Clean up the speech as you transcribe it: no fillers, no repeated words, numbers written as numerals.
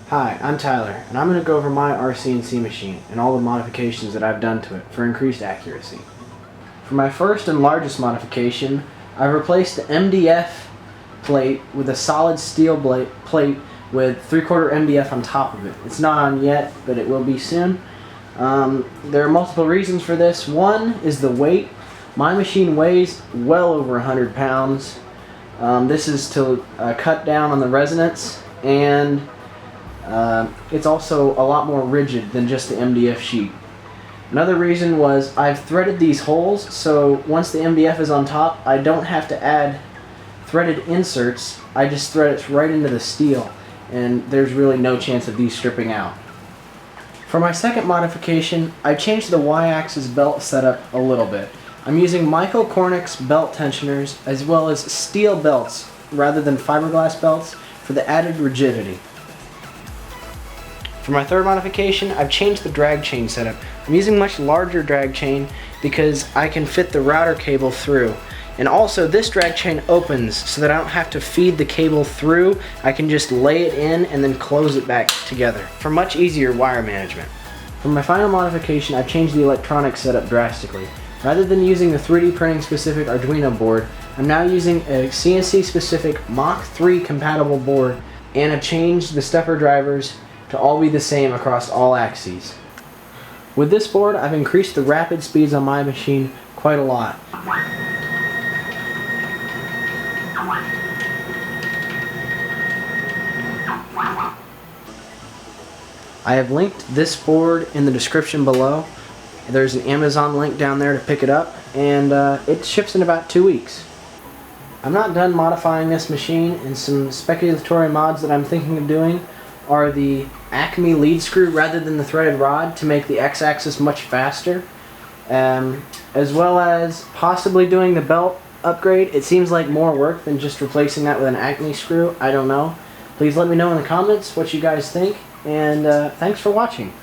Hi, I'm Tyler, and I'm going to go over my R-cnc machine and all the modifications that I've done to it for increased accuracy. For my first and largest modification, I've replaced the MDF plate with a solid steel plate with 3/4 MDF on top of it. It's not on yet, but it will be soon. There are multiple reasons for this. One is the weight. My machine weighs well over 100 pounds. This is to cut down on the resonance, and it's also a lot more rigid than just the MDF sheet. Another reason was I've threaded these holes, so once the MDF is on top, I don't have to add threaded inserts. I just thread it right into the steel, and there's really no chance of these stripping out. For my second modification, I changed the Y-axis belt setup a little bit. I'm using Michael Cornick's belt tensioners as well as steel belts rather than fiberglass belts for the added rigidity. For my third modification, I've changed the drag chain setup. I'm using a much larger drag chain because I can fit the router cable through. And also, this drag chain opens so that I don't have to feed the cable through. I can just lay it in and then close it back together for much easier wire management. For my final modification, I've changed the electronic setup drastically. Rather than using the 3D printing specific Arduino board, I'm now using a CNC specific Mach 3 compatible board, and I've changed the stepper drivers to all be the same across all axes. With this board, I've increased the rapid speeds on my machine quite a lot. I have linked this board in the description below. There's an Amazon link down there to pick it up, and it ships in about 2 weeks. I'm not done modifying this machine, and some speculatory mods that I'm thinking of doing are the Acme lead screw rather than the threaded rod to make the x-axis much faster, as well as possibly doing the belt upgrade. It seems like more work than just replacing that with an Acme screw. I don't know. Please let me know in the comments what you guys think, and thanks for watching.